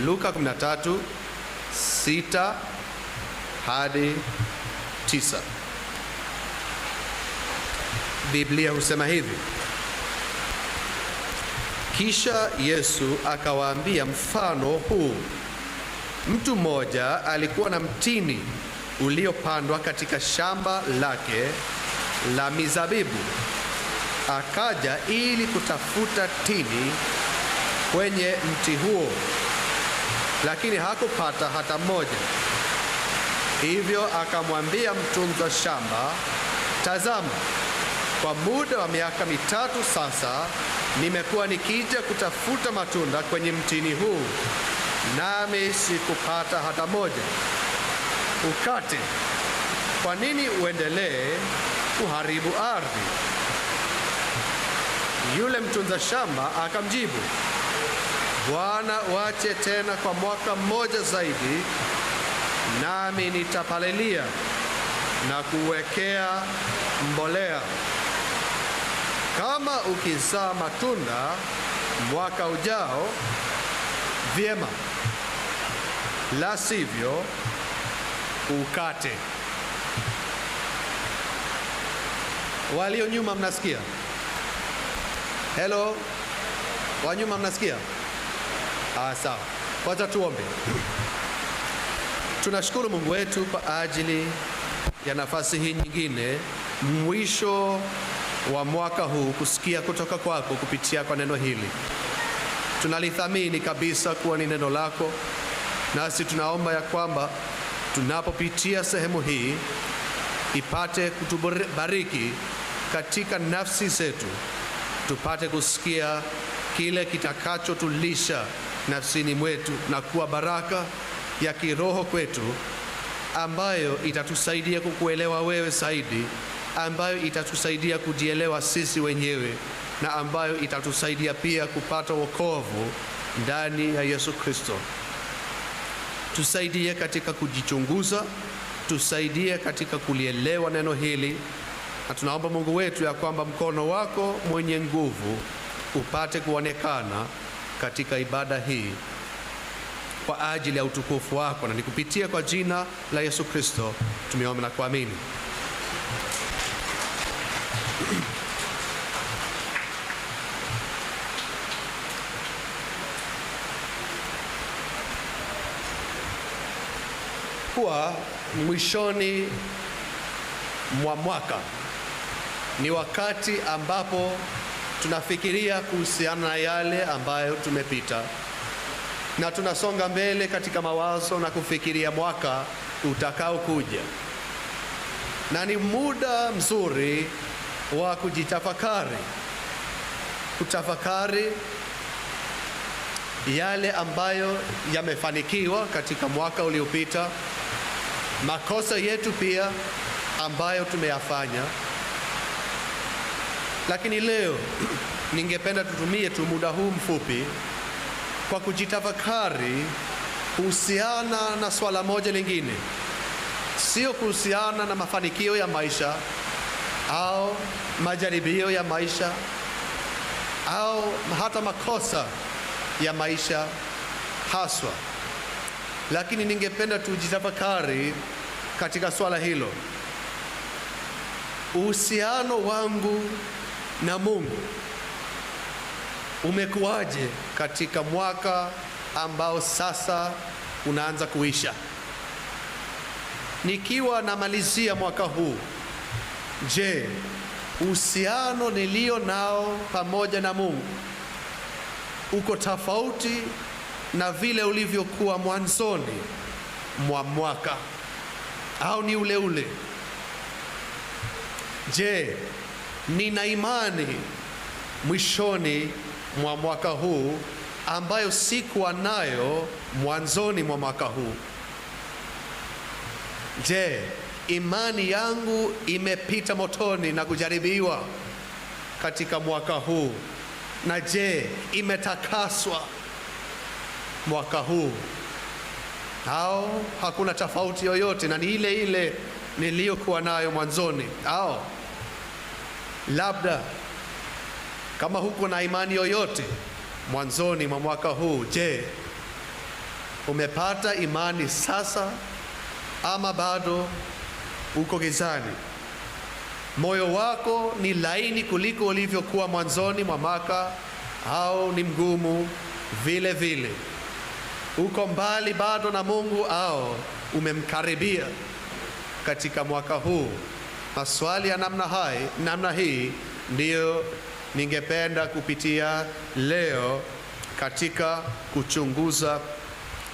Luka 13:6 hadi 9. Biblia husema hivi: kisha Yesu akawaambia mfano huu. Mtu mmoja alikuwa na mtini uliopandwa katika shamba lake la mizabibu. Akaja ili kutafuta tini kwenye mti huo, lakini hakupata hata mmoja. Hivyo akamwambia mtunza shamba, tazama, kwa muda wa miaka 3 sasa nimekuwa nikija kutafuta matunda kwenye mtini huu, nami sikupata hata moja. Ukate, kwa nini uendelee kuharibu ardhi? Yule mtunza shamba akamjibu, Bwana, wache tena kwa mwaka mmoja zaidi, nami nitapalilia na kuwekea mbolea. Kama ukizaa matunda mwaka ujao, vyema; la sivyo ukate. Walio nyuma mnasikia? Hello? Wa nyuma mnasikia? Sawa. Wacha tuombe. Tunashukuru Mungu wetu kwa ajili ya nafasi hii nyingine, mwisho wa mwaka huu, kusikia kutoka kwako kupitia kwa neno hili. Tunalithamini kabisa kuwa ni neno lako, nasi tunaomba ya kwamba tunapopitia sehemu hii ipate kutubariki katika nafsi zetu, tupate kusikia kile kitakachotulisha nafsini mwetu na kuwa baraka ya kiroho kwetu, ambayo itatusaidia kukuelewa wewe zaidi, ambayo itatusaidia kujielewa sisi wenyewe, na ambayo itatusaidia pia kupata wokovu ndani ya Yesu Kristo. Tusaidie katika kujichunguza, tusaidie katika kulielewa neno hili, na tunaomba Mungu wetu ya kwamba mkono wako mwenye nguvu upate kuonekana katika ibada hii kwa ajili ya utukufu wako, na nikupitia kwa jina la Yesu Kristo tumeomba na kuamini. Kuwa mwishoni mwa mwaka ni wakati ambapo tunafikiria kuhusiana na yale ambayo tumepita, na tunasonga mbele katika mawazo na kufikiria mwaka utakao kuja, na ni muda mzuri wa kutafakari yale ambayo yamefanikiwa katika mwaka uliopita, makosa yetu pia ambayo tumeyafanya. Lakini leo ningependa tutumie tu muda huu mfupi kwa kujitafakari kuhusiana na swala moja lingine, sio kuhusiana na mafanikio ya maisha au majaribio ya maisha au hata makosa ya maisha haswa, lakini ningependa tujitafakari katika swala hilo: uhusiano wangu na Mungu umekuwaje katika mwaka ambao sasa unaanza kuisha? Nikiwa namalizia mwaka huu, je, uhusiano nilio nao pamoja na Mungu uko tofauti na vile ulivyokuwa mwanzoni mwa mwaka, au ni ule ule? Je, nina imani mwishoni mwa mwaka huu ambayo sikuwa nayo mwanzoni mwa mwaka huu? Je, imani yangu imepita motoni na kujaribiwa katika mwaka huu? Na je, imetakaswa mwaka huu, au hakuna tofauti yoyote na ni ile ile niliyokuwa nayo mwanzoni? Au labda kama huko na imani yoyote mwanzoni mwa mwaka huu, je, Umepata imani sasa ama bado uko gizani? Moyo wako ni laini kuliko ulivyokuwa mwanzoni mwa mwaka au ni mgumu vile vile? Uko mbali bado na Mungu au umemkaribia katika mwaka huu? Maswali ya namna hii ndiyo ningependa kupitia leo katika kuchunguza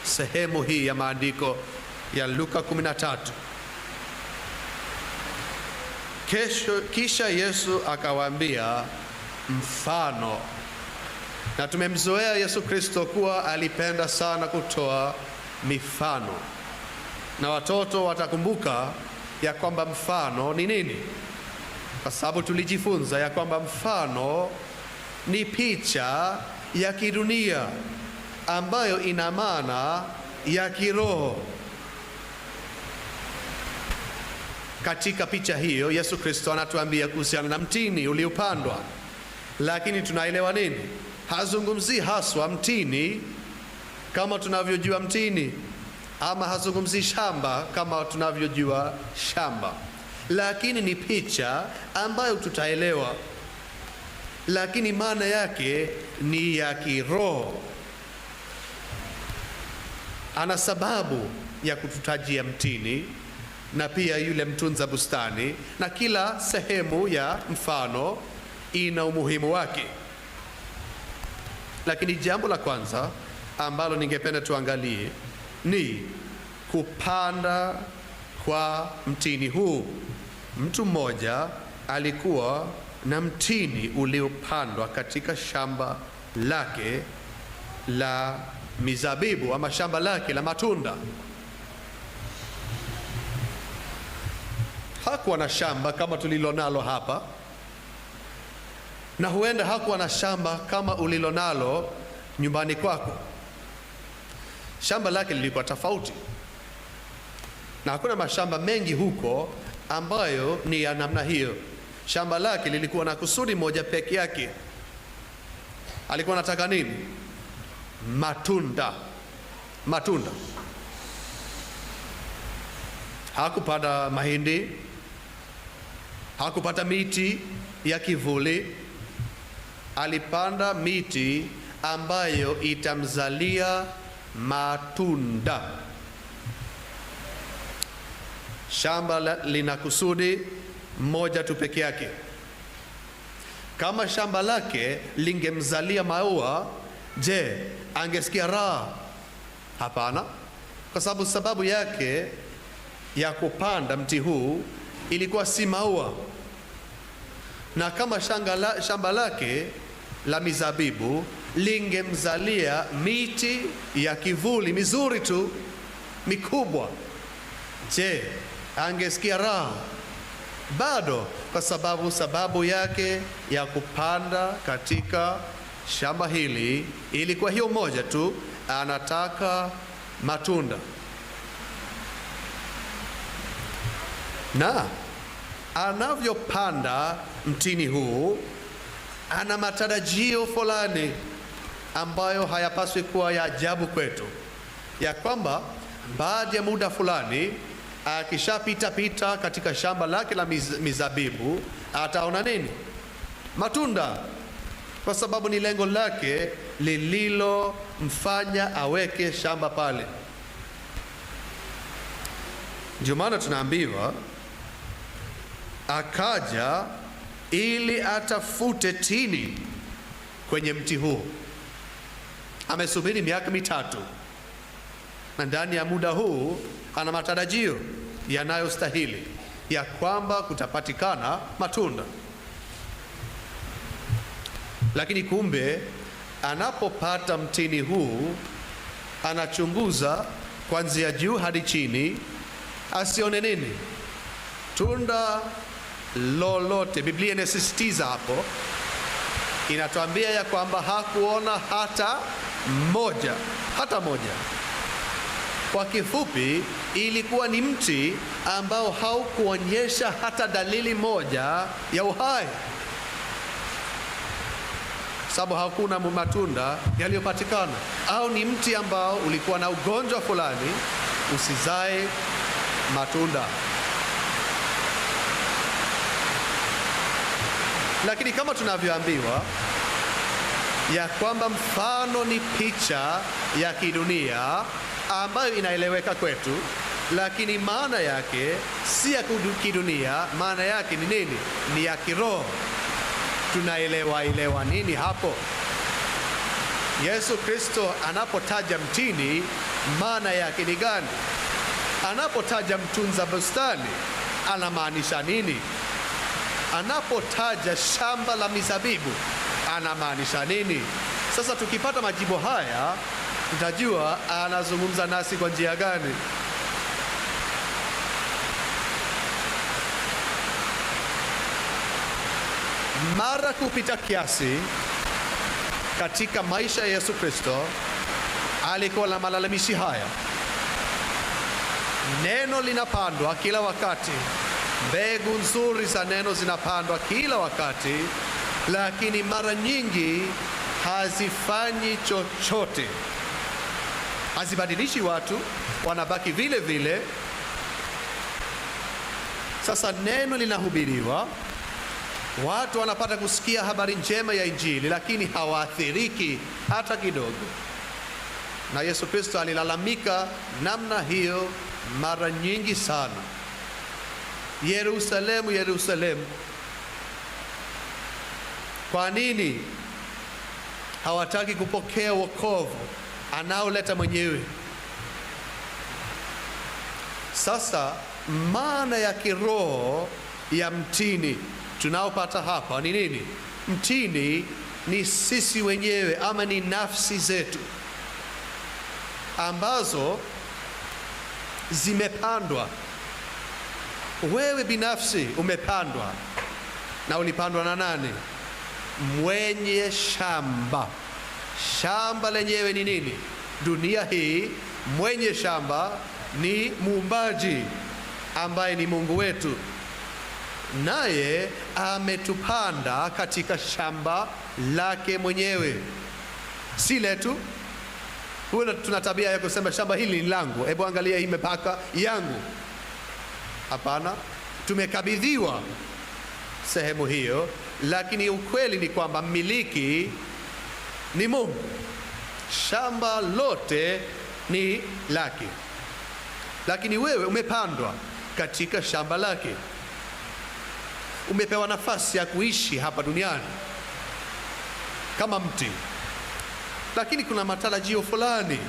sehemu hii ya maandiko ya Luka 13. Kisha Yesu akawaambia mfano. Na tumemzoea Yesu Kristo kuwa alipenda sana kutoa mifano, na watoto watakumbuka ya kwamba mfano ni nini, kwa sababu tulijifunza ya kwamba mfano ni picha ya kidunia ambayo ina maana ya kiroho. Katika picha hiyo Yesu Kristo anatuambia kuhusiana na mtini uliopandwa, lakini tunaelewa nini? Hazungumzi haswa mtini kama tunavyojua mtini, ama hazungumzi shamba kama tunavyojua shamba, lakini ni picha ambayo tutaelewa, lakini maana yake ni ya kiroho. Ana sababu ya kututajia mtini na pia yule mtunza bustani, na kila sehemu ya mfano ina umuhimu wake. Lakini jambo la kwanza ambalo ningependa tuangalie ni kupanda kwa mtini huu. Mtu mmoja alikuwa na mtini uliopandwa katika shamba lake la mizabibu ama shamba lake la matunda. Hakuwa na shamba kama tulilonalo hapa, na huenda hakuwa na shamba kama ulilonalo nyumbani kwako. Shamba lake lilikuwa tofauti, na hakuna mashamba mengi huko ambayo ni ya namna hiyo. Shamba lake lilikuwa na kusudi moja peke yake. Alikuwa anataka nini? Matunda. Hakupanda mahindi, hakupata miti ya kivuli. Alipanda miti ambayo itamzalia matunda. Shamba lina kusudi moja tu peke yake. Kama shamba lake lingemzalia maua, je, angesikia raha? Hapana, kwa sababu yake ya kupanda mti huu ilikuwa si maua. Na kama shamba lake la mizabibu lingemzalia miti ya kivuli mizuri tu mikubwa, je, angesikia raha? Bado, kwa sababu yake ya kupanda katika shamba hili ilikuwa hiyo moja tu, anataka matunda. Na anavyopanda mtini huu ana matarajio fulani ambayo hayapaswi kuwa ya ajabu kwetu, ya kwamba baada ya muda fulani akishapita katika shamba lake la mizabibu ataona nini? Matunda, kwa sababu ni lengo lake lililomfanya aweke shamba pale. Ndio maana tunaambiwa akaja ili atafute tini kwenye mti huu. Amesubiri miaka 3, na ndani ya muda huu ana matarajio yanayostahili ya kwamba kutapatikana matunda. Lakini kumbe anapopata mtini huu anachunguza kuanzia juu hadi chini, asione nini? Tunda lolote. Biblia inasisitiza hapo, inatuambia ya kwamba hakuona hata moja. Kwa kifupi, ilikuwa ni mti ambao haukuonyesha hata dalili moja ya uhai. sababu hakuna matunda yaliyopatikana. Au ni mti ambao ulikuwa na ugonjwa fulani, usizae matunda. Lakini kama tunavyoambiwa ya kwamba mfano ni picha ya kidunia ambayo inaeleweka kwetu, lakini maana yake si ya kidunia. Maana yake ni nini? Ni ya kiroho. Tunaelewa nini hapo? Yesu Kristo anapotaja mtini, maana yake ni gani? Anapotaja mtunza bustani, anamaanisha nini? Anapotaja shamba la mizabibu, anamaanisha nini? Sasa tukipata majibu haya, tutajua anazungumza nasi kwa njia gani. Mara kupita kiasi katika maisha ya Yesu Kristo alikuwa na malalamishi haya. Neno linapandwa kila wakati, mbegu nzuri za neno zinapandwa kila wakati, lakini mara nyingi hazifanyi chochote, hazibadilishi watu, wanabaki vile vile. Sasa neno linahubiriwa, watu wanapata kusikia habari njema ya Injili, lakini hawaathiriki hata kidogo. Na Yesu Kristo alilalamika namna hiyo mara nyingi sana. Yerusalemu, Yerusalemu, kwa nini hawataki kupokea wokovu anaoleta mwenyewe? Sasa maana ya kiroho ya mtini tunaopata hapa ni nini? Mtini ni sisi wenyewe, ama ni nafsi zetu ambazo zimepandwa. Wewe binafsi umepandwa, na ulipandwa na nani? Mwenye shamba. Shamba lenyewe ni nini? Dunia hii. Mwenye shamba ni Muumbaji ambaye ni Mungu wetu, naye ametupanda katika shamba lake mwenyewe, si letu. Huwa tuna tabia ya kusema shamba hili ni langu, hebu angalia hii mipaka yangu. Hapana, tumekabidhiwa sehemu hiyo, lakini ukweli ni kwamba mmiliki ni Mungu. Shamba lote ni lake, lakini wewe umepandwa katika shamba lake. Umepewa nafasi ya kuishi hapa duniani kama mti, lakini kuna matarajio fulani.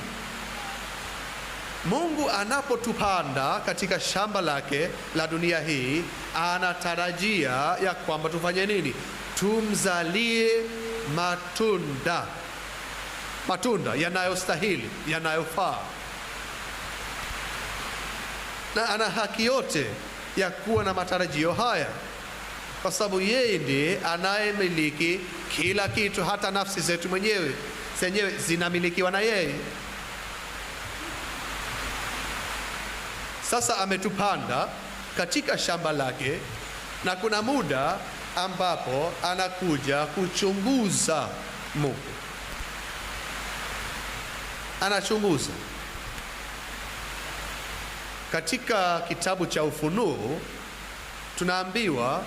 Mungu anapotupanda katika shamba lake la dunia hii, anatarajia ya kwamba tufanye nini? Tumzalie matunda, matunda yanayostahili, yanayofaa. Na ana haki yote ya kuwa na matarajio haya, kwa sababu yeye ndiye anayemiliki kila kitu. Hata nafsi zetu zenyewe zinamilikiwa na yeye. Sasa ametupanda katika shamba lake, na kuna muda ambapo anakuja kuchunguza. Mungu anachunguza. Katika kitabu cha Ufunuo tunaambiwa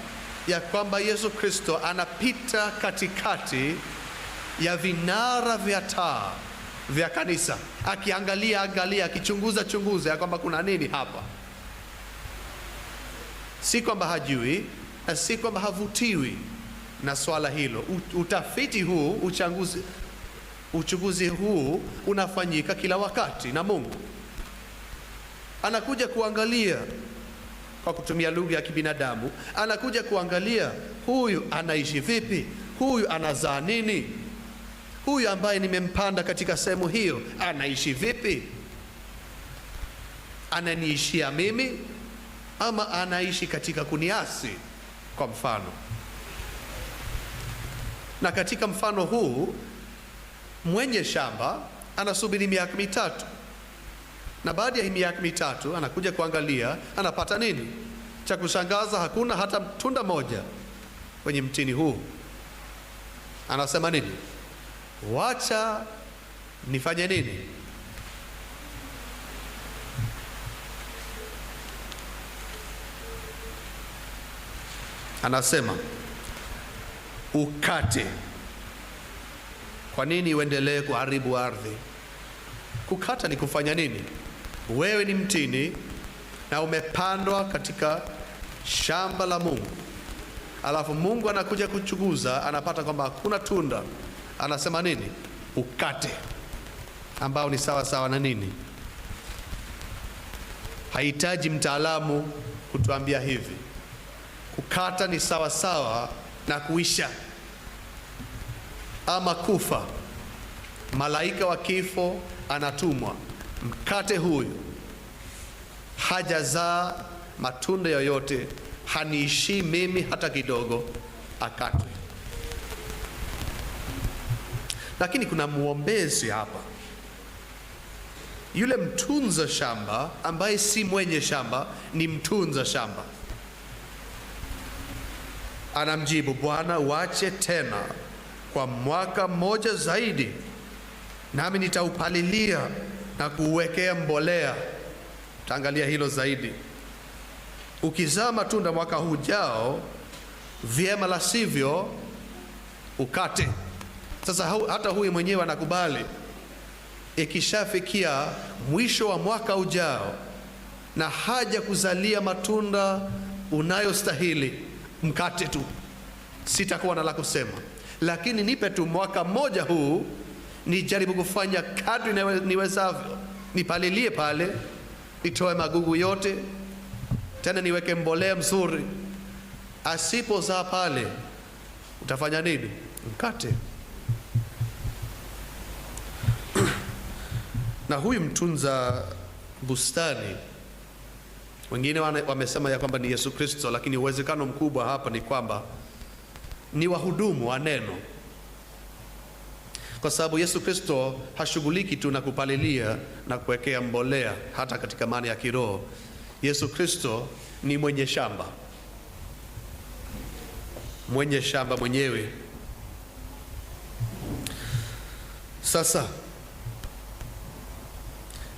ya kwamba Yesu Kristo anapita katikati ya vinara vya taa vya kanisa, akiangalia, akichunguza ya kwamba kuna nini hapa. Si kwamba hajui, na si kwamba havutiwi na swala hilo. Utafiti huu, uchunguzi huu unafanyika kila wakati na Mungu. Anakuja kuangalia kwa kutumia lugha ya kibinadamu, anakuja kuangalia huyu anaishi vipi, huyu anazaa nini, huyu ambaye nimempanda katika sehemu hiyo anaishi vipi, ananiishia mimi ama anaishi katika kuniasi, kwa mfano. Na katika mfano huu, mwenye shamba anasubiri miaka mitatu, na baada ya miaka mitatu anakuja kuangalia, anapata nini? Cha kushangaza, hakuna hata tunda moja kwenye mtini huu. Anasema nini? Wacha nifanye nini? Anasema ukate. Kwa nini uendelee kuharibu ardhi? Kukata ni kufanya nini? Wewe ni mtini na umepandwa katika shamba la Mungu, alafu Mungu anakuja kuchunguza, anapata kwamba hakuna tunda. Anasema nini? Ukate, ambao ni sawa sawa na nini? Hahitaji mtaalamu kutuambia hivi. Kukata ni sawa sawa na kuisha ama kufa. Malaika wa kifo anatumwa, mkate huyu hajazaa matunda yoyote, haniishi mimi hata kidogo, akatwe. Lakini kuna mwombezi hapa, yule mtunza shamba ambaye si mwenye shamba, ni mtunza shamba. Anamjibu, Bwana, wache tena kwa mwaka mmoja zaidi, nami nitaupalilia na kuuwekea mbolea. Taangalia hilo zaidi. Ukizaa matunda mwaka ujao, vyema, la sivyo ukate. Sasa hata huyu mwenyewe anakubali, ikishafikia mwisho wa mwaka ujao na haja kuzalia matunda unayostahili, mkate tu, sitakuwa na la kusema. Lakini nipe tu mwaka mmoja huu, nijaribu kufanya kadri niwezavyo, nipalilie pale, nitoe magugu yote, tena niweke mbolea mzuri. Asipozaa pale, utafanya nini? Mkate. Na huyu mtunza bustani, wengine wamesema ya kwamba ni Yesu Kristo, lakini uwezekano mkubwa hapa ni kwamba ni wahudumu wa neno, kwa sababu Yesu Kristo hashughuliki tu na kupalilia na kuwekea mbolea. Hata katika maana ya kiroho, Yesu Kristo ni mwenye shamba, mwenye shamba mwenyewe. Sasa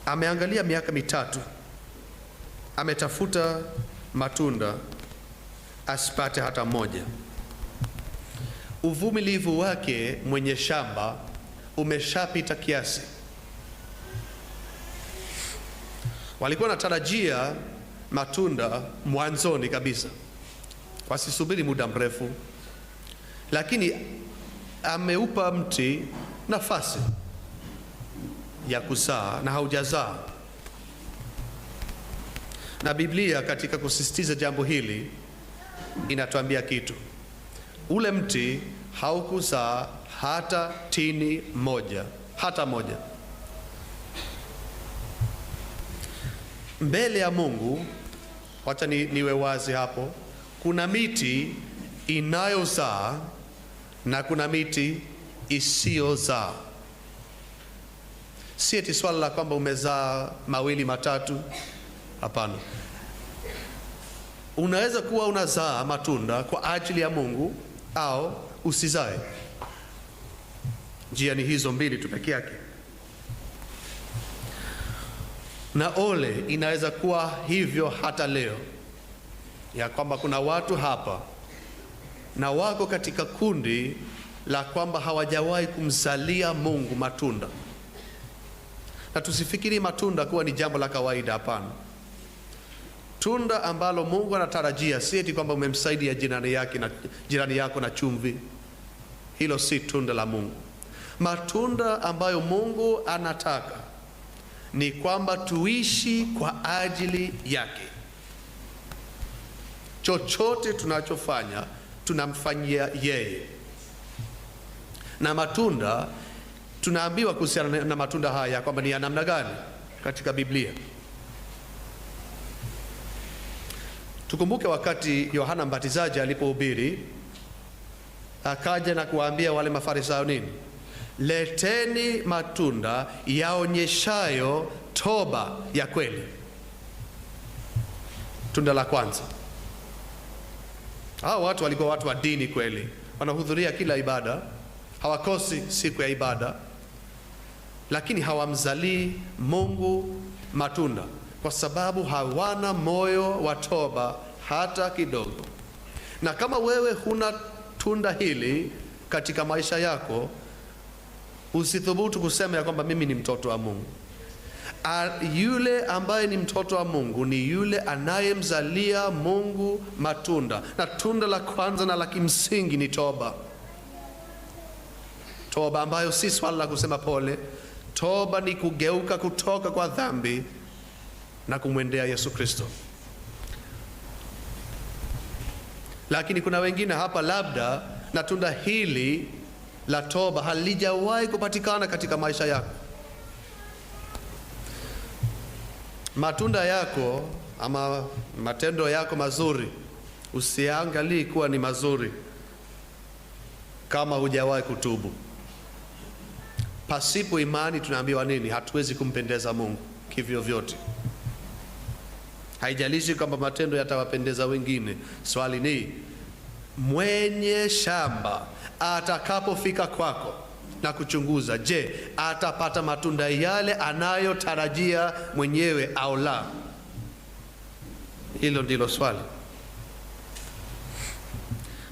ameangalia miaka mitatu, ametafuta matunda, asipate hata moja. Uvumilivu wake mwenye shamba umeshapita kiasi. Walikuwa wanatarajia matunda mwanzoni kabisa, wasisubiri muda mrefu, lakini ameupa mti nafasi ya kuzaa na haujazaa. Na Biblia katika kusisitiza jambo hili inatuambia kitu. Ule mti haukuzaa hata tini moja, hata moja. Mbele ya Mungu, wacha niwe wazi hapo, kuna miti inayozaa na kuna miti isiyozaa. Si eti swala la kwamba umezaa mawili matatu, hapana. Unaweza kuwa unazaa matunda kwa ajili ya Mungu au usizae. Njia ni hizo mbili tu peke yake. Na ole inaweza kuwa hivyo hata leo, ya kwamba kuna watu hapa na wako katika kundi la kwamba hawajawahi kumzalia Mungu matunda. Na tusifikiri matunda kuwa ni jambo la kawaida, hapana. Tunda ambalo Mungu anatarajia si eti kwamba umemsaidia jirani yako na chumvi. Hilo si tunda la Mungu. Matunda ambayo Mungu anataka ni kwamba tuishi kwa ajili yake. Chochote tunachofanya tunamfanyia yeye. Na matunda, tunaambiwa kuhusiana na matunda haya kwamba ni ya namna gani katika Biblia. Tukumbuke wakati Yohana Mbatizaji alipohubiri, akaja na kuwaambia wale Mafarisayo nini? Leteni matunda yaonyeshayo toba ya kweli. Tunda la kwanza. Hao watu walikuwa watu wa dini kweli, wanahudhuria kila ibada, hawakosi siku ya ibada, lakini hawamzalii Mungu matunda kwa sababu hawana moyo wa toba hata kidogo. Na kama wewe huna tunda hili katika maisha yako, usithubutu kusema ya kwamba mimi ni mtoto wa Mungu. Yule ambaye ni mtoto wa Mungu ni yule anayemzalia Mungu matunda, na tunda la kwanza na la kimsingi ni toba. Toba ambayo si swala la kusema pole. Toba ni kugeuka kutoka kwa dhambi na kumwendea Yesu Kristo. Lakini kuna wengine hapa labda na tunda hili la toba halijawahi kupatikana katika maisha yako. Matunda yako ama matendo yako mazuri usiangalie kuwa ni mazuri kama hujawahi kutubu. Pasipo imani tunaambiwa nini? Hatuwezi kumpendeza Mungu kivyo vyote. Haijalishi kwamba matendo yatawapendeza wengine. Swali ni mwenye shamba atakapofika kwako na kuchunguza, je, atapata matunda yale anayotarajia mwenyewe au la? Hilo ndilo swali.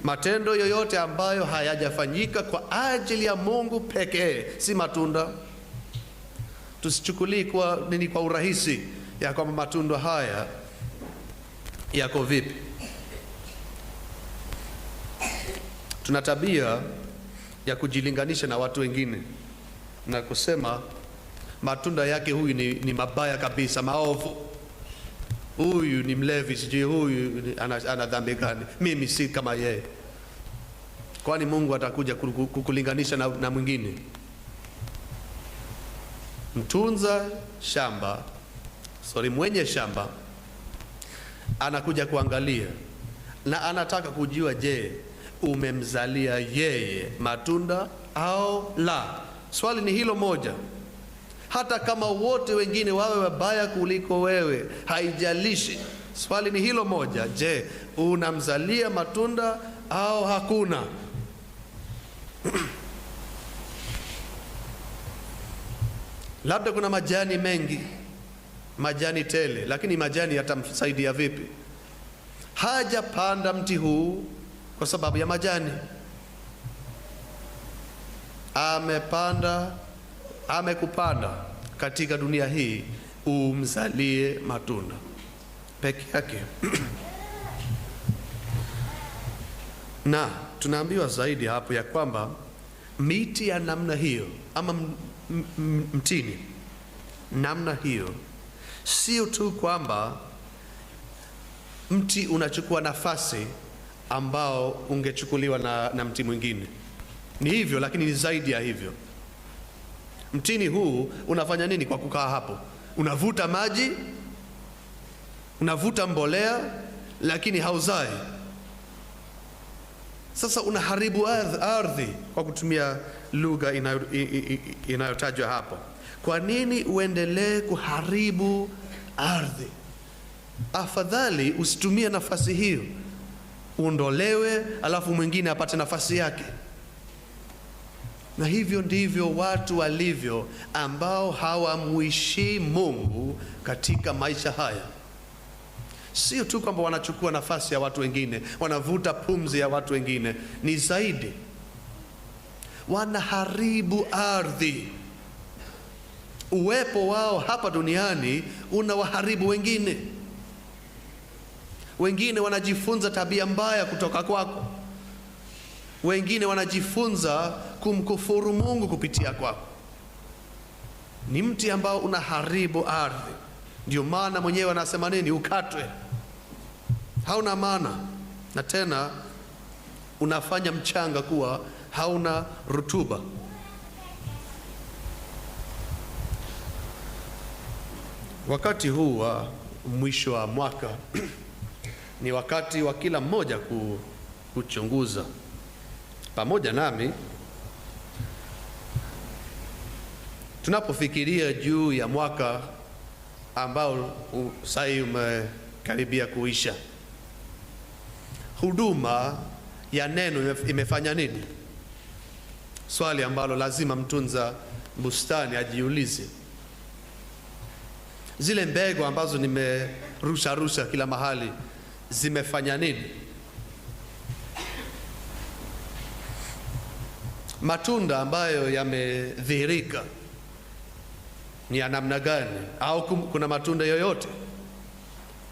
Matendo yoyote ambayo hayajafanyika kwa ajili ya Mungu pekee si matunda. Tusichukulie kwa urahisi ya kwamba matunda haya yako vipi. Tuna tabia ya kujilinganisha na watu wengine na kusema matunda yake huyu ni mabaya kabisa, maovu. Huyu ni mlevi, sijui huyu ana dhambi gani, mimi si kama yeye. Kwani Mungu atakuja kukulinganisha na mwingine? Mwenye shamba anakuja kuangalia na anataka kujua, je, umemzalia yeye matunda au la? Swali ni hilo moja. Hata kama wote wengine wawe wabaya kuliko wewe, haijalishi. Swali ni hilo moja. Je, unamzalia matunda au hakuna? Labda kuna majani mengi, majani tele, lakini majani yatamsaidia vipi? Hajapanda mti huu kwa sababu ya majani. Amekupanda katika dunia hii umzalie matunda peke yake. Na tunaambiwa zaidi hapo ya kwamba miti ya namna hiyo ama mtini namna hiyo, sio tu kwamba mti unachukua nafasi ambao ungechukuliwa na mti mwingine. Ni hivyo, lakini ni zaidi ya hivyo. Mtini huu unafanya nini kwa kukaa hapo? Unavuta maji, unavuta mbolea, lakini hauzai. Sasa unaharibu ardhi kwa kutumia lugha inayotajwa hapo. Kwa nini uendelee kuharibu ardhi? Afadhali usitumie nafasi hiyo, uondolewe, alafu mwingine apate nafasi yake. Na hivyo ndivyo watu walivyo ambao hawamuishi Mungu katika maisha haya. Sio tu kwamba wanachukua nafasi ya watu wengine, wanavuta pumzi ya watu wengine, ni zaidi, wanaharibu ardhi. Uwepo wao hapa duniani unawaharibu wengine. Wengine wanajifunza tabia mbaya kutoka kwako. Wengine wanajifunza kumkufuru Mungu kupitia kwako. Ni mti ambao unaharibu ardhi. Ndio maana mwenyewe anasema nini? Ukatwe. Hauna maana, na tena unafanya mchanga kuwa hauna rutuba. Wakati huu wa mwisho wa mwaka ni wakati wa kila mmoja kuchunguza pamoja nami. Tunapofikiria juu ya mwaka ambao sasa umekaribia kuisha, huduma ya neno imefanya nini? swali ambalo lazima mtunza bustani ajiulize. Zile mbegu ambazo nimerusha kila mahali zimefanya nini? Matunda ambayo yamedhihirika ni ya namna gani? Au kuna matunda yoyote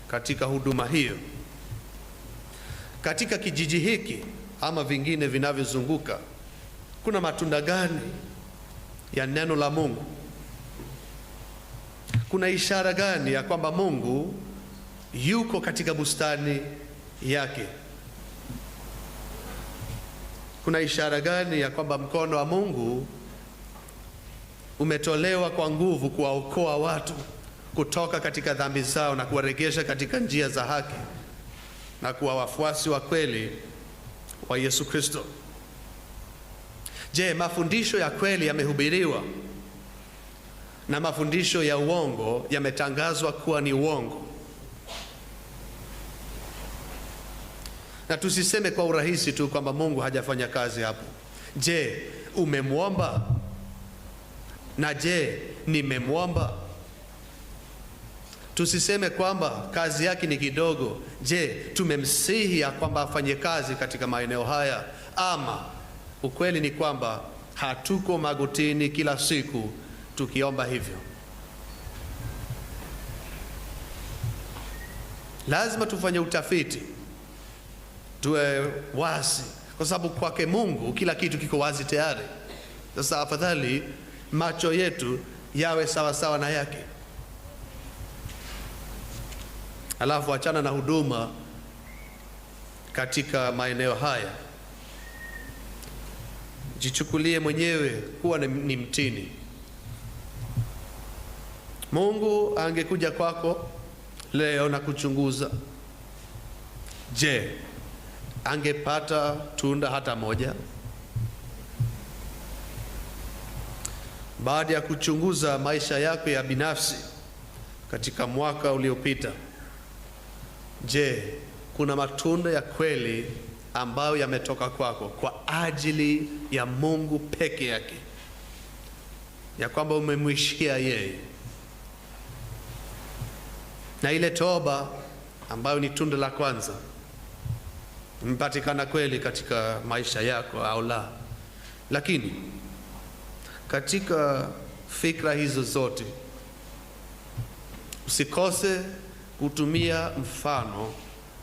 katika huduma hiyo, katika kijiji hiki ama vingine vinavyozunguka? Kuna matunda gani ya neno la Mungu? Kuna ishara gani ya kwamba Mungu yuko katika bustani yake? Kuna ishara gani ya kwamba mkono wa Mungu umetolewa kwa nguvu kuwaokoa watu kutoka katika dhambi zao na kuwarejesha katika njia za haki na kuwa wafuasi wa kweli wa Yesu Kristo? Je, mafundisho ya kweli yamehubiriwa na mafundisho ya uongo yametangazwa kuwa ni uongo? Na tusiseme kwa urahisi tu kwamba Mungu hajafanya kazi hapo. Je, umemwomba? Na je, nimemwomba? Tusiseme kwamba kazi yake ni kidogo. Je, tumemsihi ya kwamba afanye kazi katika maeneo haya? Ama ukweli ni kwamba hatuko magotini kila siku tukiomba hivyo? Lazima tufanye utafiti, tuwe wazi, kwa sababu kwake Mungu kila kitu kiko wazi tayari. Sasa afadhali macho yetu yawe sawa sawa na yake. Alafu achana na huduma katika maeneo haya. Jichukulie mwenyewe kuwa ni mtini. Mungu angekuja kwako leo na kuchunguza, je, angepata tunda hata moja? Baada ya kuchunguza maisha yako ya binafsi katika mwaka uliopita, je, kuna matunda ya kweli ambayo yametoka kwako kwa ajili ya Mungu peke yake, ya kwamba umemwishia yeye? Na ile toba ambayo ni tunda la kwanza imepatikana kweli katika maisha yako au la? Lakini katika fikra hizo zote usikose kutumia mfano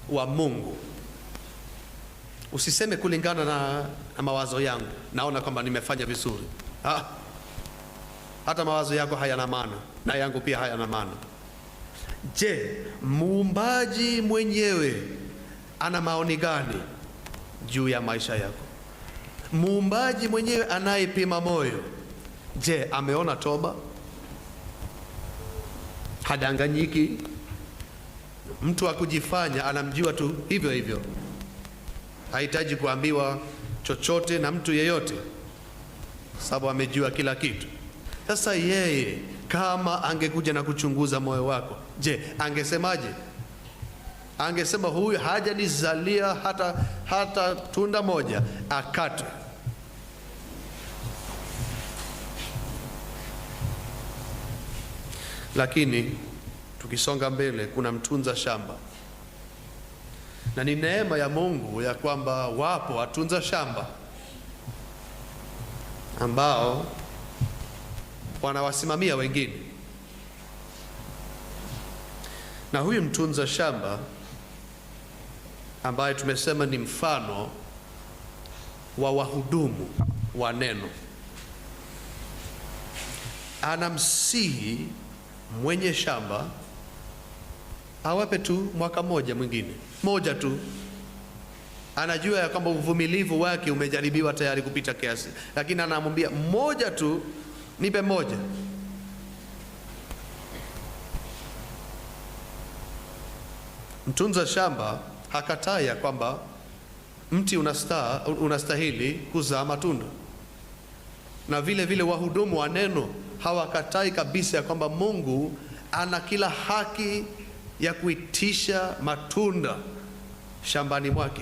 wa Mungu. Usiseme kulingana na mawazo yangu, naona kwamba nimefanya vizuri. Hata mawazo yako hayana maana na yangu pia hayana maana. Je, muumbaji mwenyewe ana maoni gani juu ya maisha yako? Muumbaji mwenyewe anayepima moyo, je, ameona toba? Hadanganyiki. Mtu wa kujifanya anamjua tu hivyo hivyo, hahitaji kuambiwa chochote na mtu yeyote, sababu amejua kila kitu. Sasa yeye kama angekuja na kuchunguza moyo wako, je, angesemaje? Angesema huyu hajanizalia hata tunda moja, akatwe. Lakini tukisonga mbele, kuna mtunza shamba, na ni neema ya Mungu ya kwamba wapo watunza shamba ambao wanawasimamia wengine. Na huyu mtunza shamba ambaye tumesema ni mfano wa wahudumu wa neno, anamsihi mwenye shamba awape tu mwaka mwingine moja tu. Anajua ya kwamba uvumilivu wake umejaribiwa tayari kupita kiasi, lakini anamwambia moja tu, nipe moja. Mtunza shamba hakatai ya kwamba mti unastahili kuzaa matunda, na vile vile wahudumu wa neno hawakatai kabisa ya kwamba Mungu ana kila haki ya kuitisha matunda shambani mwake.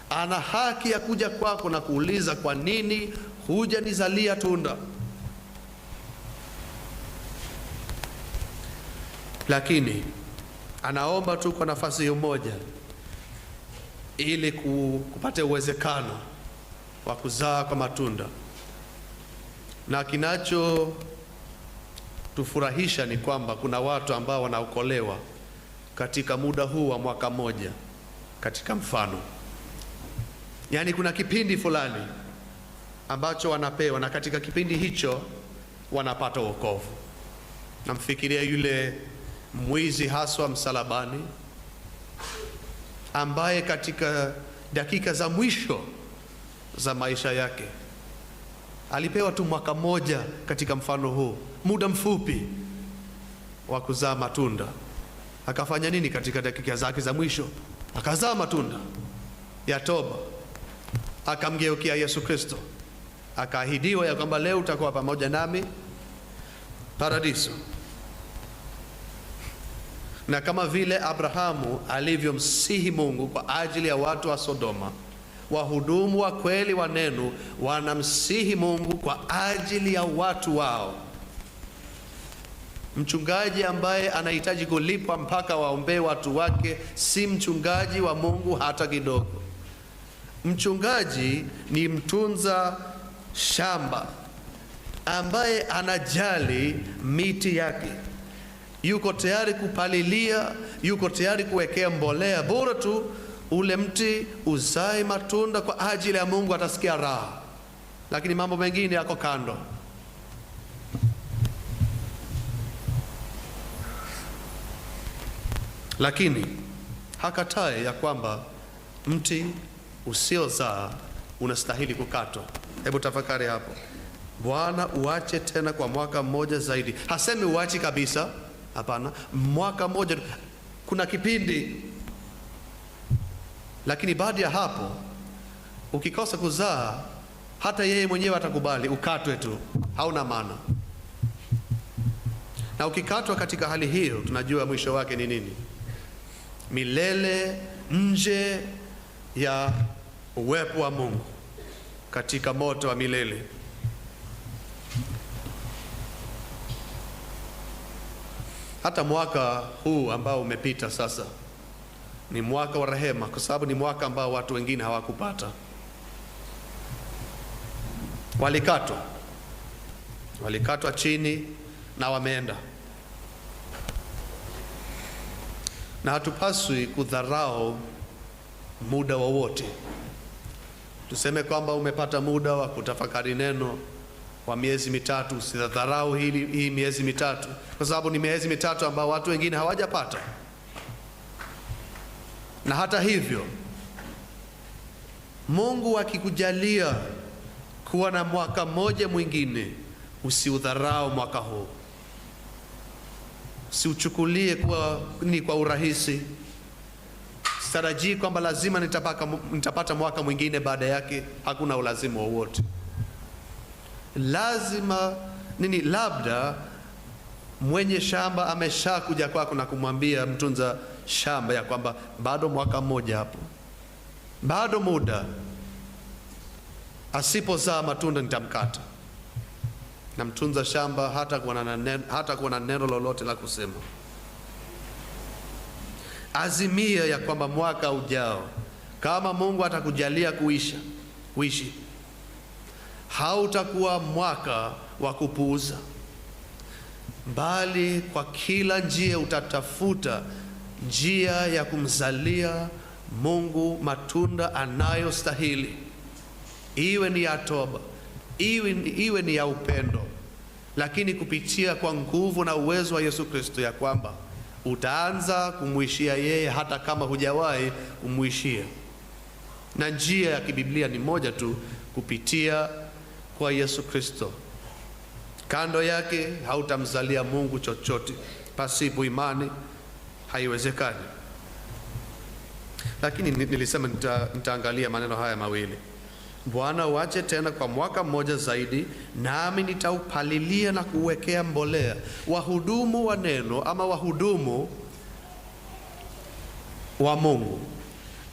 Ana haki ya kuja kwako na kuuliza kwa nini hujanizalia tunda. Lakini anaomba tu kwa nafasi hiyo moja, ili kupata uwezekano wa kuzaa kwa matunda. Na kinacho tufurahisha ni kwamba kuna watu ambao wanaokolewa katika muda huu wa mwaka mmoja katika mfano. Yaani kuna kipindi fulani ambacho wanapewa, na katika kipindi hicho wanapata wokovu. Namfikiria yule mwizi haswa msalabani, ambaye katika dakika za mwisho za maisha yake alipewa tu mwaka mmoja katika mfano huu, muda mfupi wa kuzaa matunda. Akafanya nini katika dakika zake za mwisho? Akazaa matunda ya toba, akamgeukia Yesu Kristo, akaahidiwa ya kwamba leo utakuwa pamoja nami paradiso. Na kama vile Abrahamu alivyomsihi Mungu kwa ajili ya watu wa Sodoma, wahudumu wa kweli wa neno wanamsihi Mungu kwa ajili ya watu wao. Mchungaji ambaye anahitaji kulipwa mpaka waombee watu wake si mchungaji wa Mungu hata kidogo. Mchungaji ni mtunza shamba ambaye anajali miti yake, yuko tayari kupalilia, yuko tayari kuwekea mbolea, bora tu ule mti uzae matunda kwa ajili ya Mungu, atasikia raha. Lakini mambo mengine yako kando. Lakini hakatai ya kwamba mti usiozaa unastahili kukatwa. Hebu tafakari hapo. Bwana, uache tena kwa mwaka mmoja zaidi. Hasemi uache kabisa, hapana, mwaka mmoja. Kuna kipindi. Lakini baada ya hapo ukikosa kuzaa, hata yeye mwenyewe atakubali ukatwe tu, hauna maana. Na ukikatwa katika hali hiyo, tunajua mwisho wake ni nini? Milele nje ya uwepo wa Mungu, katika moto wa milele. Hata mwaka huu ambao umepita sasa ni mwaka wa rehema, kwa sababu ni mwaka ambao watu wengine hawakupata. Walikatwa chini na wameenda. Na hatupaswi kudharau muda wowote. Tuseme kwamba umepata muda wa kutafakari neno wa miezi mitatu, usidharau hii miezi mitatu, kwa sababu ni miezi mitatu ambao watu wengine hawajapata. Na hata hivyo, Mungu akikujalia kuwa na mwaka mmoja mwingine, usiudharau mwaka huu. Usiuchukulie kwa urahisi. Sitarajii kwamba lazima nitapata mwaka mwingine baada yake. Hakuna ulazimu wowote. Labda mwenye shamba ameshakuja kwako na kumwambia mtunza shamba ya kwamba bado mwaka mmoja hapo, bado muda, asipozaa matunda nitamkata. Na mtunza shamba hata kuwa na neno lolote la kusema. Azimia ya kwamba mwaka ujao, kama Mungu atakujalia kuishi, hautakuwa mwaka wa kupuuza, bali kwa kila njia utatafuta njia ya kumzalia Mungu matunda anayostahili, iwe ni ya toba, iwe ni ya upendo, lakini kupitia kwa nguvu na uwezo wa Yesu Kristo, ya kwamba utaanza kumwishia yeye hata kama hujawahi kumwishia. Na njia ya kibiblia ni moja tu, kupitia kwa Yesu Kristo. Kando yake hautamzalia Mungu chochote. Pasipo imani haiwezekani. Lakini nilisema nitaangalia maneno haya mawili. Bwana, uache tena kwa mwaka mmoja zaidi, nami nitaupalilia na kuwekea mbolea. Wahudumu wa neno ama wahudumu wa Mungu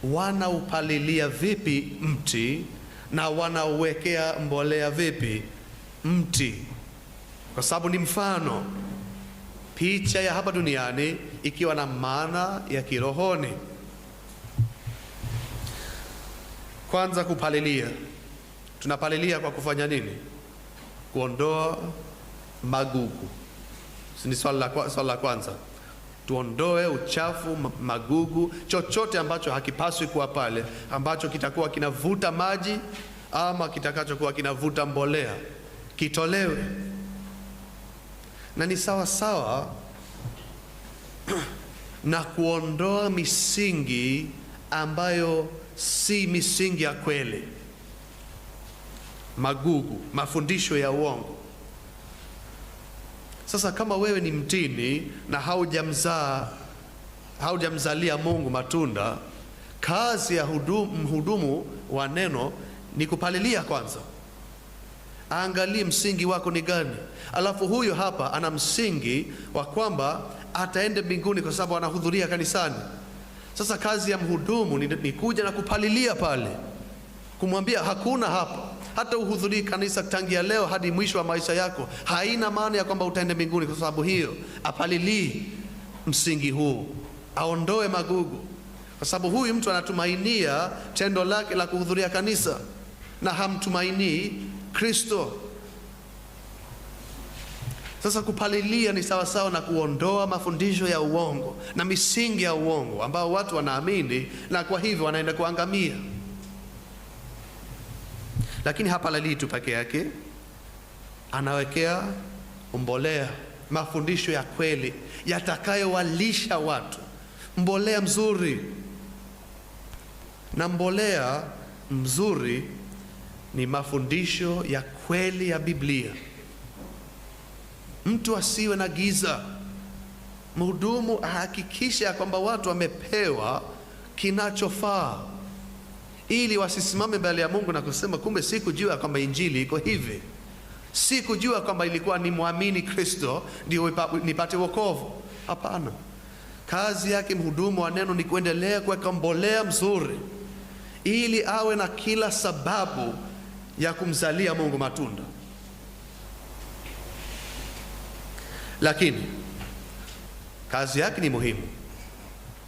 wanaupalilia vipi mti Na wanauwekea mbolea vipi? Mti, kwa sababu ni mfano, picha ya hapa duniani ikiwa na maana ya kirohoni. Kwanza, kupalilia. Tunapalilia kwa kufanya nini? Kuondoa magugu. Ni swala la kwanza. Tuondoe uchafu, magugu, chochote ambacho hakipaswi kuwa pale, ambacho kitakuwa kinavuta maji ama kitakachokuwa kinavuta mbolea, kitolewe. Na ni sawa sawa na kuondoa misingi ambayo si misingi ya kweli, magugu, mafundisho ya uongo. Sasa kama wewe ni mtini na haujamzalia Mungu matunda, kazi ya mhudumu wa neno ni kupalilia kwanza. Angalie msingi wako ni gani. Alafu huyo hapa ana msingi wa kwamba ataenda mbinguni kwa sababu anahudhuria kanisani. Sasa kazi ya mhudumu ni kuja na kupalilia pale, kumwambia hakuna hapa, hata uhudhurii kanisa tangia leo hadi mwisho wa maisha yako, haina maana ya kwamba utaenda mbinguni kwa sababu hiyo. Apalilie msingi huu, aondoe magugu, kwa sababu huyu mtu anatumainia tendo lake la kuhudhuria kanisa na hamtumainii Kristo. Sasa kupalilia ni sawa sawa na kuondoa mafundisho ya uongo na misingi ya uongo ambao watu wanaamini, na kwa hivyo wanaenda kuangamia. Lakini hapalilii tu peke yake, anawekea mbolea, mafundisho ya kweli yatakayowalisha watu, mbolea mzuri. Na mbolea mzuri ni mafundisho ya kweli ya Biblia. Mtu asiwe na giza. Mhudumu ahakikisha kwamba watu wamepewa kinachofaa, ili wasisimame mbele ya Mungu na kusema kumbe sikujua kwamba injili iko hivi, sikujua kwamba ilikuwa ni muamini Kristo ndio nipate wokovu. Hapana. Kazi yake mhudumu wa neno ni kuendelea kuweka mbolea mzuri, ili awe na kila sababu ya kumzalia Mungu matunda. Lakini kazi yake ni muhimu,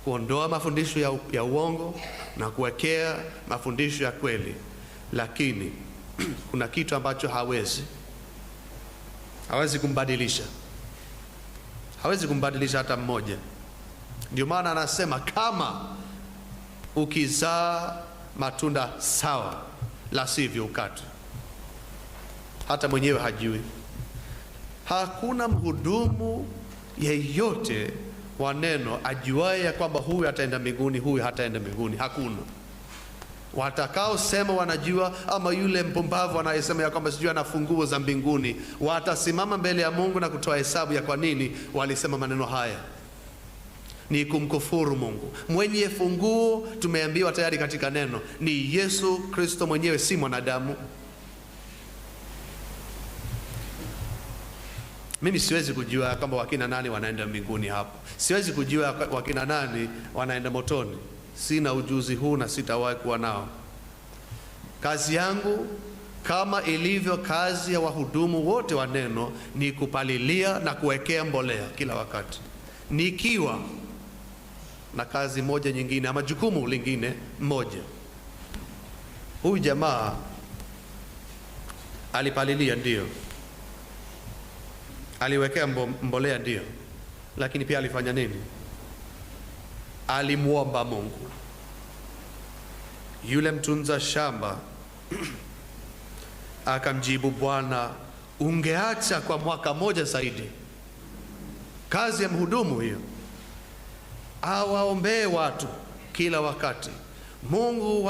kuondoa mafundisho ya uongo na kuwekea mafundisho ya kweli. Lakini kuna kitu ambacho hawezi kumbadilisha, hawezi kumbadilisha hata mmoja. Ndio maana anasema kama ukizaa matunda sawa, la sivyo ukate. Hata mwenyewe hajui. Hakuna mhudumu yeyote wa neno ajuaye ya kwamba huyu ataenda mbinguni, huyu hataenda mbinguni. Hakuna. Watakao sema wanajua, ama yule mpumbavu anayesema ya kwamba sijui ana funguo za mbinguni, watasimama mbele ya Mungu na kutoa hesabu ya kwa nini walisema maneno haya. Ni kumkufuru Mungu. Mwenye funguo tumeambiwa tayari katika neno ni Yesu Kristo mwenyewe, si mwanadamu. Mimi siwezi kujua kwamba wakina nani wanaenda mbinguni hapo. Siwezi kujua wakina nani wanaenda motoni. Sina ujuzi huu na sitawahi kuwa nao. Kazi yangu, kama ilivyo kazi ya wahudumu wote wa neno, ni kupalilia na kuwekea mbolea kila wakati, nikiwa na kazi moja nyingine ama jukumu lingine moja. Huyu jamaa alipalilia, ndio, aliwekea mbolea, ndio, lakini pia alifanya nini? Alimuomba Mungu. Yule mtunza shamba akamjibu, Bwana, ungeacha kwa mwaka moja zaidi. Kazi ya mhudumu hiyo, awaombee watu kila wakati. Mungu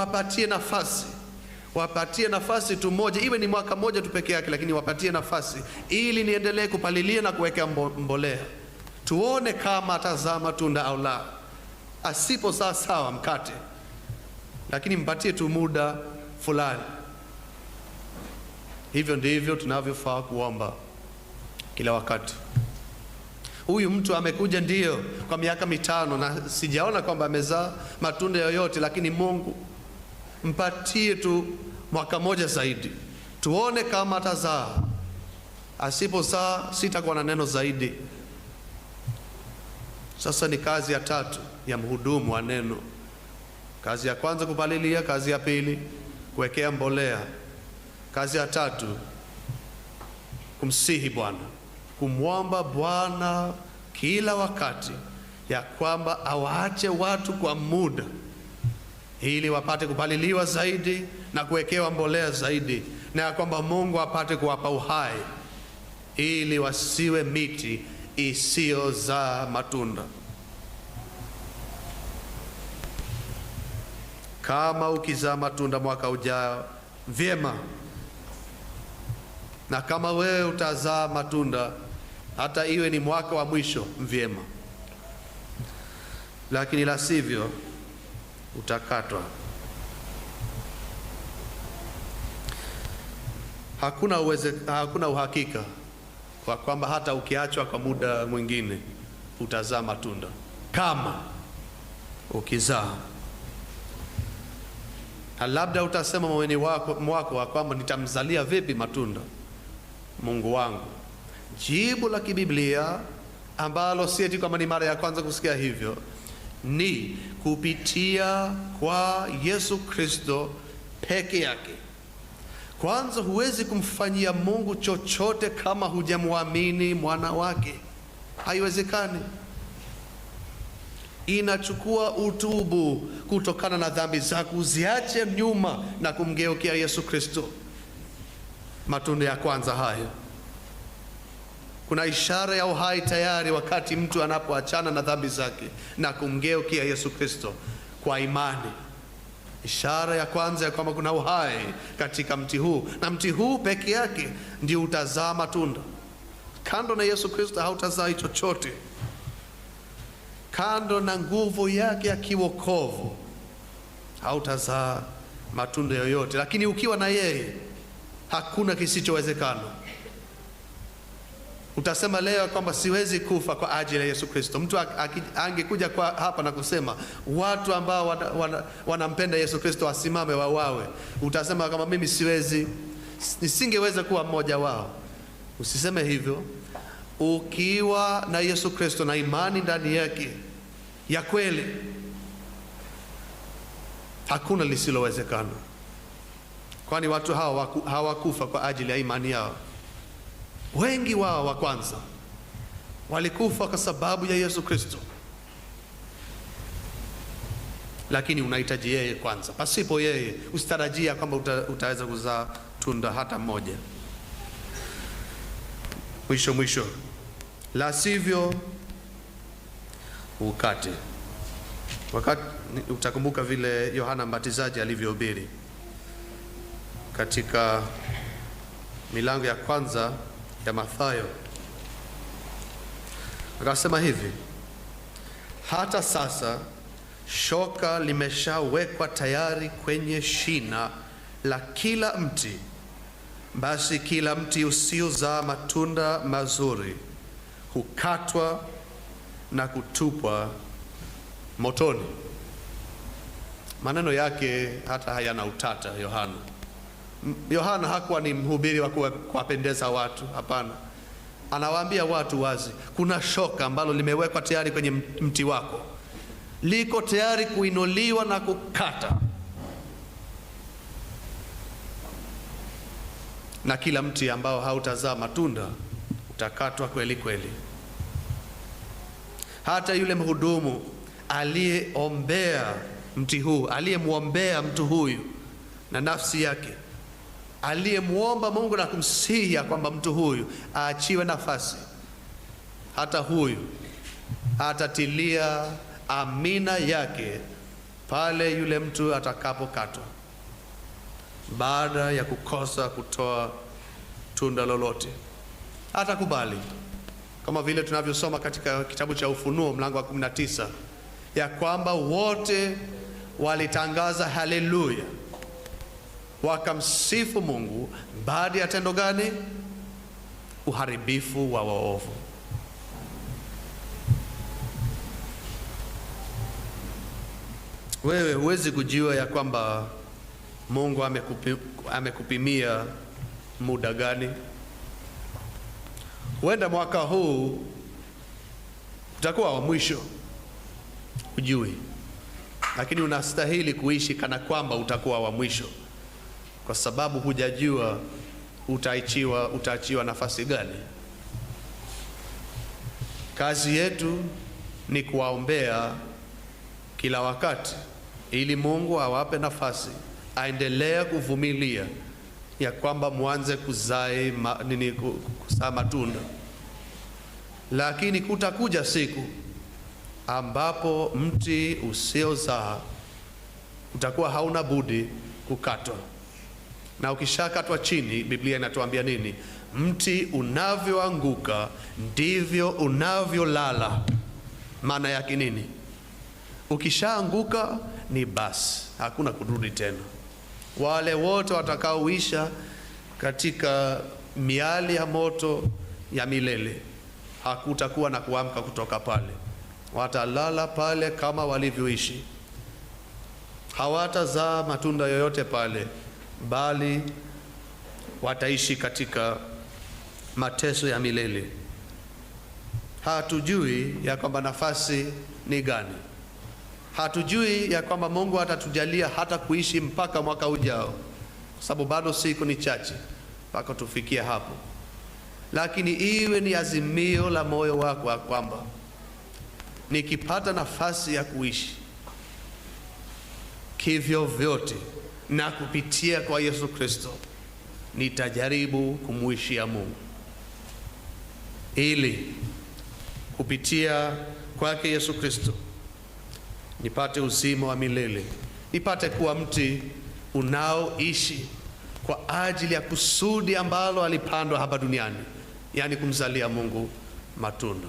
wapatie nafasi tu moja, iwe ni mwaka moja tu peke yake, lakini wapatie nafasi ili niendelee kupalilia na kuweka mbolea, tuone kama atazaa matunda au la. Asipo sawa mkate, lakini mpatie tu muda fulani. Hivyo ndivyo tunavyofaa kuomba kila wakati. Huyu mtu amekuja ndio kwa miaka 5 na sijaona kwamba amezaa matunda yoyote, lakini Mungu mpatie tu mwaka mmoja zaidi, tuone kama atazaa. Asipozaa, sitakuwa na neno zaidi. Sasa ni kazi ya tatu ya mhudumu wa neno. Kazi ya kwanza kupalilia, kazi ya pili kuwekea mbolea, kazi ya tatu kumsihi Bwana, kumwomba Bwana kila wakati ya kwamba awaache watu kwa muda ili wapate kupaliliwa zaidi na kuwekewa mbolea zaidi, na ya kwamba Mungu apate kuwapa uhai ili wasiwe miti isiyozaa matunda. Kama ukizaa matunda mwaka ujao, vyema. Na kama wewe utazaa matunda hata iwe ni mwaka wa mwisho, vyema. Lakini la sivyo utakatwa. Hakuna uhakika kwa kwamba hata ukiachwa kwa muda mwingine utazaa matunda. Kama ukizaa, labda utasema moyoni mwako kwamba nitamzalia vipi matunda Mungu wangu? Jibu la kibiblia ambalo si eti kama ni mara ya kwanza kusikia hivyo, ni kupitia kwa Yesu Kristo peke yake. Kwanza, huwezi kumfanyia Mungu chochote kama hujamwamini mwana wake. Haiwezekani. Inachukua utubu kutokana na dhambi zako, uziache nyuma na kumgeukia Yesu Kristo. Matunda ya kwanza hayo. Kuna ishara ya uhai tayari wakati mtu anapoachana na dhambi zake na kumgeukia Yesu Kristo kwa imani. Ishara ya kwanza ya kwamba kuna uhai katika mti huu, na mti huu peke yake ndio utazaa matunda. Kando na Yesu Kristo hautazaa chochote. Kando na nguvu yake ya kiwokovu hautazaa matunda yoyote. Lakini ukiwa na yeye, hakuna kisichowezekana. Utasema leo kwamba siwezi kufa kwa ajili ya Yesu Kristo. Mtu angekuja hapa na kusema watu ambao wanampenda Yesu Kristo wasimame wawawe, utasema kama mimi siwezi, nisingeweza kuwa mmoja wao. Usiseme hivyo. Ukiwa na Yesu Kristo na imani ndani yake ya kweli, hakuna lisilowezekana. Kwani watu hawa hawakufa kwa ajili ya imani yao. Wengi wao wa kwanza walikufa kwa sababu ya Yesu Kristo. Lakini unahitaji yeye kwanza. Pasipo yeye usitarajia kwamba utaweza kuzaa tunda hata moja. Mwisho, la sivyo ukate. Wakati utakumbuka vile Yohana Mbatizaji alivyohubiri katika milango ya kwanza ya Mathayo. Akasema hivi: hata sasa shoka limeshawekwa tayari kwenye shina la kila mti, basi kila mti usiozaa matunda mazuri hukatwa na kutupwa motoni. Maneno yake hata hayana utata. Yohana hakuwa ni mhubiri wa kuwapendeza watu, hapana. Anawaambia watu wazi, kuna shoka ambalo limewekwa tayari kwenye mti wako, liko tayari kuinuliwa na kukata. Na kila mti ambao hautazaa matunda utakatwa kweli kweli. Hata yule mhudumu aliyeombea mti huu, aliyemwombea mtu huyu na nafsi yake, aliyemwomba Mungu na kumsihi kwamba mtu huyu aachiwe nafasi, hata huyu atatilia amina yake pale yule mtu atakapokatwa, baada ya kukosa kutoa tunda lolote. Atakubali, kama vile tunavyosoma katika kitabu cha Ufunuo mlango wa 19 ya kwamba wote walitangaza haleluya, wakamsifu Mungu. Baada ya tendo gani? Uharibifu wa waovu. Wewe huwezi kujua ya kwamba Mungu amekupimia muda gani? Huenda mwaka huu utakuwa wa mwisho, hujui, lakini unastahili kuishi kana kwamba utakuwa wa mwisho, kwa sababu hujajua utaachiwa nafasi gani. Kazi yetu ni kuwaombea kila wakati, ili Mungu awape nafasi, aendelee kuvumilia, ya kwamba mwanze kuzaa matunda. Lakini kutakuja siku ambapo mti usiozaa utakuwa hauna budi kukatwa. Na ukishakatwa chini, Biblia inatuambia nini? Mti unavyoanguka ndivyo unavyolala. Maana yake nini? Ukishaanguka ni basi, hakuna kurudi tena. Wale wote watakaoisha katika miali ya moto ya milele, hakutakuwa na kuamka kutoka pale. Watalala pale kama walivyoishi. Hawatazaa matunda yoyote pale, bali wataishi katika mateso ya milele. Hatujui ya kwamba nafasi ni gani. Hatujui ya kwamba Mungu atatujalia hata kuishi mpaka mwaka ujao, kwa sababu bado siku ni chache mpaka tufikie hapo. Lakini iwe ni azimio la moyo wako ya kwamba nikipata nafasi ya kuishi kivyo vyote na kupitia kwa Yesu Kristo, nitajaribu kumuishia Mungu, ili kupitia kwake Yesu Kristo nipate uzima wa milele, nipate kuwa mti unaoishi kwa ajili ya kusudi ambalo alipandwa hapa duniani, yani kumzalia Mungu matunda.